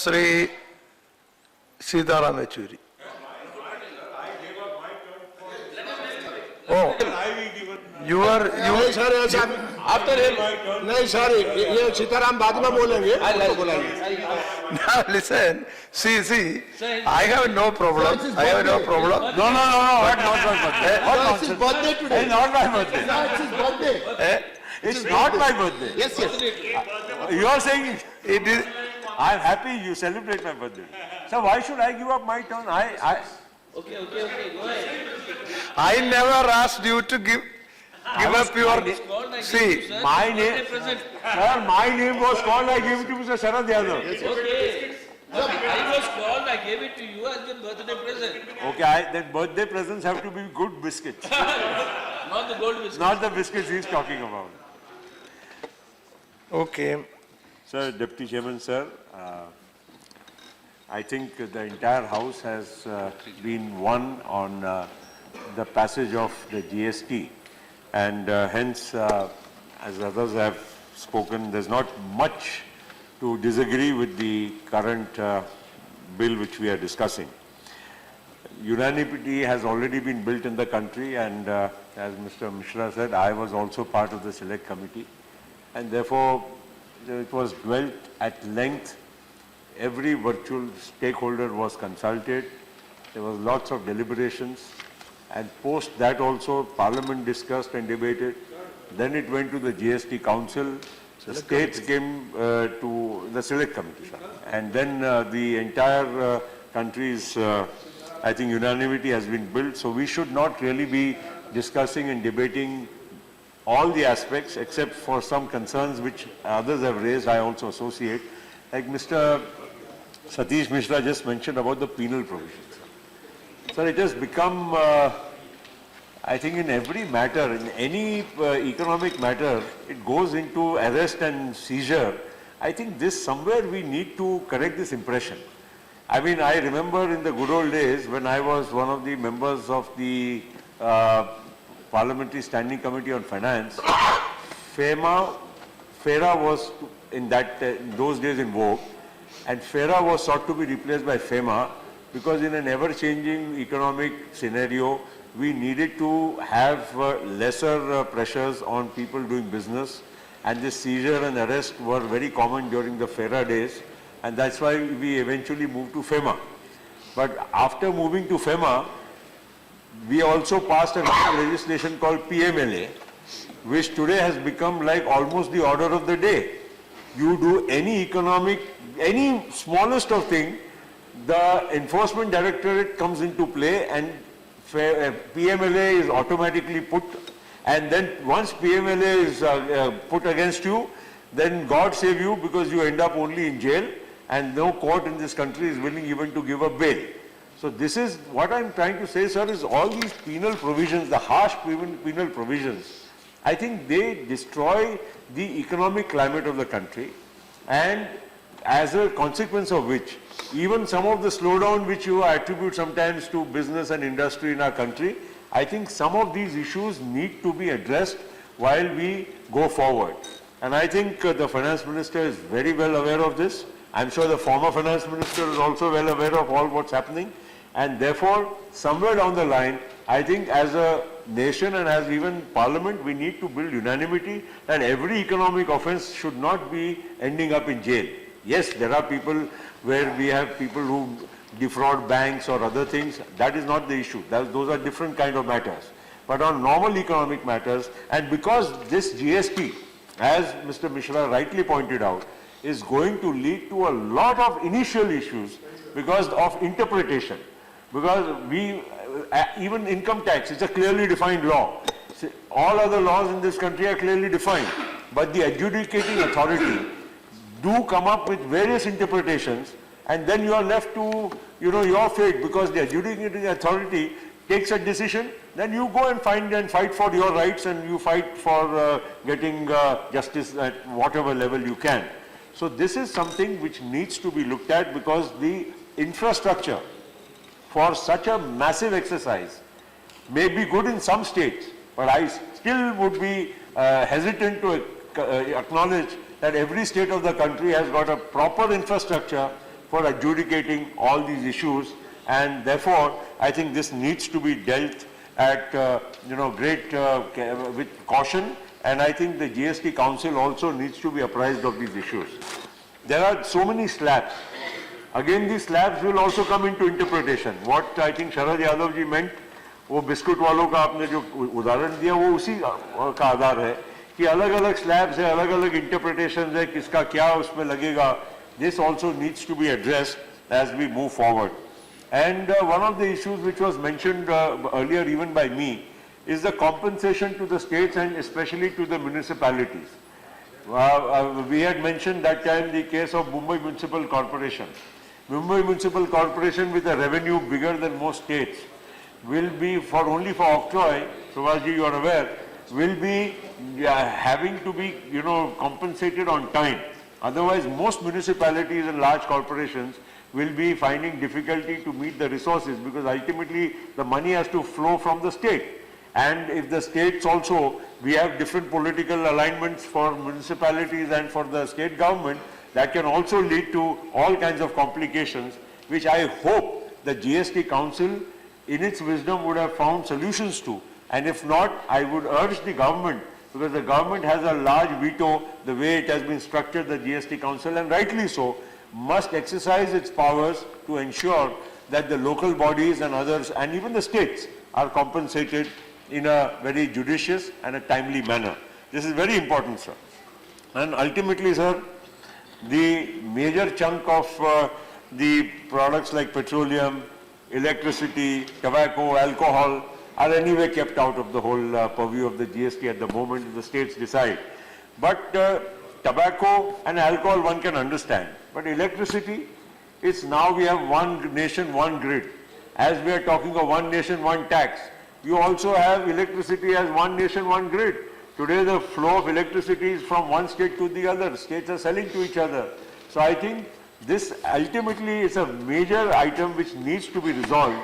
Sri Sitaram Yechury. Oh, you are नहीं sir ऐसा after him नहीं सर ये सीताराम बाद में बोलेंगे तो बुलाएंगे. now listen. See. I have no problem. I have no problem. No, not my birthday. No, it's his birthday today. It's not my birthday. No, it's his birthday. It's not my birthday. Yes. You are saying It is. I am happy you celebrate my birthday. So why should I give up my turn? Okay, go ahead. I never asked you to give up your. See, my name, sir, my name was called. I gave it to Mr. Sharad Yadav. Okay. I was called, I gave it to you as a birthday present. Okay, then birthday presents have to be good biscuits, Not the gold biscuit. not the biscuits he's talking about. okay. Sir, Deputy Chairman, sir, I think the entire House has been won on the passage of the GST, and hence, as others have spoken, there's not much to disagree with the current bill which we are discussing. Unanimity has already been built in the country, and as Mr. Mishra said, I was also part of the select committee, and therefore it was dwelt at length. Every virtual stakeholder was consulted. There was lots of deliberations, and post that also Parliament discussed and debated. Then it went to the GST Council. The states came to the select committee, and then the entire country's, I think, unanimity has been built. So we should not really be discussing and debating all the aspects, except for some concerns which others have raised. I also associate, like Mr. Satish Mishra just mentioned about the penal provisions. Sir, it has become, I think, in every matter, in any economic matter, it goes into arrest and seizure. I think this somewhere we need to correct this impression. I mean, I remember in the good old days when I was one of the members of the Parliamentary Standing Committee on Finance, FERA was in those days in vogue, and FERA was sought to be replaced by FEMA because in an ever-changing economic scenario, we needed to have lesser pressures on people doing business, and this seizure and arrest were very common during the FERA days, and that's why we eventually moved to FEMA. But after moving to FEMA, we also passed a legislation called PMLA, which today has become like almost the order of the day. You do any smallest of thing, the Enforcement Directorate comes into play, and PMLA is automatically put, and then once PMLA is put against you, then God save you, because you end up only in jail, and no court in this country is willing even to give a bail. So this is what I'm trying to say, sir, is all these penal provisions, the harsh penal provisions, I think they destroy the economic climate of the country, and as a consequence of which, even some of the slowdown which you attribute sometimes to business and industry in our country, I think some of these issues need to be addressed while we go forward. And I think the Finance Minister is very well aware of this. I'm sure the former Finance Minister is also well aware of all what's happening. And therefore, somewhere down the line, I think as a nation and as even Parliament, we need to build unanimity that every economic offence should not be ending up in jail. Yes, there are people where we have people who defraud banks or other things. That is not the issue. Those are different kind of matters. But on normal economic matters, and because this GST, as Mr. Mishra rightly pointed out, is going to lead to a lot of initial issues because of interpretation. Because even income tax, it's a clearly defined law. All other laws in this country are clearly defined. But the adjudicating authority do come up with various interpretations, and then you are left to, your fate, because the adjudicating authority takes a decision, then you go and fight for your rights, and you fight for getting justice at whatever level you can. So this is something which needs to be looked at, because the infrastructure for such a massive exercise may be good in some states, but I still would be hesitant to acknowledge that every state of the country has got a proper infrastructure for adjudicating all these issues, and therefore I think this needs to be dealt at with caution, and I think the GST Council also needs to be apprised of these issues. There are so many slabs. Again, these slabs will also come into interpretation. What I think Sharad Yadav ji meant, वो biscuit वालों का आपने जो उदाहरण दिया वो उसी का आधार है कि अलग-अलग slabs है, अलग-अलग interpretations है, किसका क्या उसमें लगेगा. This also needs to be addressed as we move forward. And one of the issues which was mentioned earlier even by me is the compensation to the states and especially to the municipalities. We had mentioned that time the case of Mumbai Municipal Corporation. Mumbai Municipal Corporation, with a revenue bigger than most states, will be only for octroi, Subhashji, you are aware, will be having to be compensated on time. Otherwise, most municipalities and large corporations will be finding difficulty to meet the resources, because ultimately the money has to flow from the state. And if the states also, we have different political alignments for municipalities and for the state government, that can also lead to all kinds of complications, which I hope the GST Council in its wisdom would have found solutions to. And if not, I would urge the government, because the government has a large veto, the way it has been structured, the GST Council, and rightly so, must exercise its powers to ensure that the local bodies and others, and even the states, are compensated in a very judicious and a timely manner. This is very important, sir. And ultimately, sir, the major chunk of the products like petroleum, electricity, tobacco, alcohol are anyway kept out of the whole purview of the GST at the moment. The states decide. But tobacco and alcohol one can understand. But electricity, it's now we have one nation, one grid. As we are talking of one nation, one tax, you also have electricity as one nation, one grid. Today the flow of electricity is from one state to the other. States are selling to each other. So I think this ultimately is a major item which needs to be resolved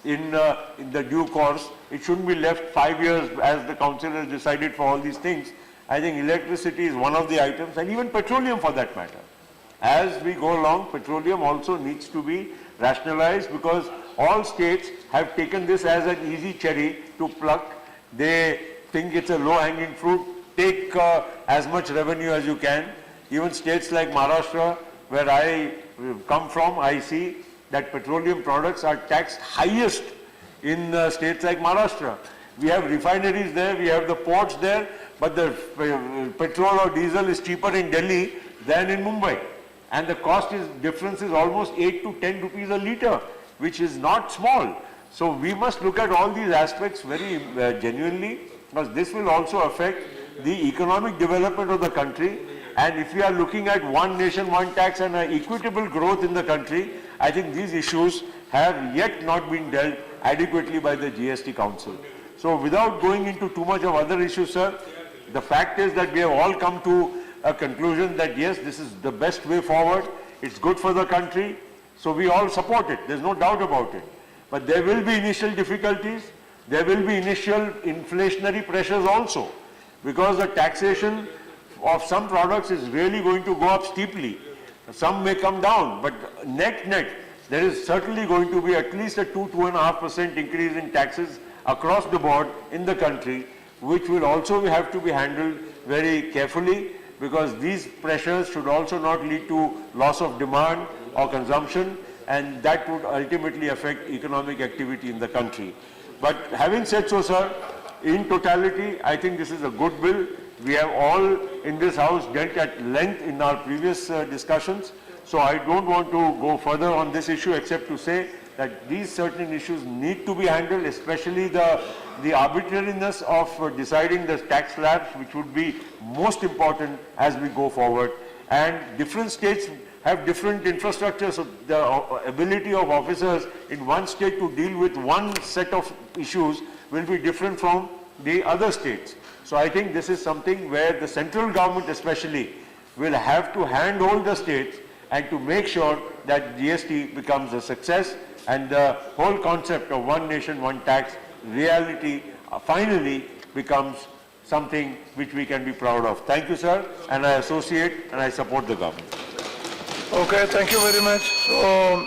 in the due course. It shouldn't be left 5 years as the council has decided for all these things. I think electricity is one of the items, and even petroleum for that matter. As we go along, petroleum also needs to be rationalized, because all states have taken this as an easy cherry to pluck. They think it's a low-hanging fruit. Take as much revenue as you can. Even states like Maharashtra, where I come from, I see that petroleum products are taxed highest in states like Maharashtra. We have refineries there, we have the ports there, but the petrol or diesel is cheaper in Delhi than in Mumbai. And the cost difference is almost 8 to 10 rupees a litre, which is not small. So we must look at all these aspects very genuinely, because this will also affect the economic development of the country. And if we are looking at one nation, one tax and an equitable growth in the country, I think these issues have yet not been dealt adequately by the GST Council. So without going into too much of other issues, sir, the fact is that we have all come to a conclusion that yes, this is the best way forward. It's good for the country. So we all support it. There's no doubt about it. But there will be initial difficulties. There will be initial inflationary pressures also, because the taxation of some products is really going to go up steeply. Some may come down, but net, there is certainly going to be at least a 2.5% increase in taxes across the board in the country, which will also have to be handled very carefully, because these pressures should also not lead to loss of demand or consumption, and that would ultimately affect economic activity in the country. But having said so, sir, in totality, I think this is a good bill. We have all in this house dealt at length in our previous discussions. So I don't want to go further on this issue except to say that these certain issues need to be handled, especially the arbitrariness of deciding the tax slabs, which would be most important as we go forward. And different states have different infrastructures, so the ability of officers in one state to deal with one set of issues will be different from the other states. So I think this is something where the central government especially will have to handhold the states and to make sure that GST becomes a success, and the whole concept of one nation, one tax reality finally becomes something which we can be proud of. Thank you, sir, and I associate and I support the government. Okay, thank you very much. So,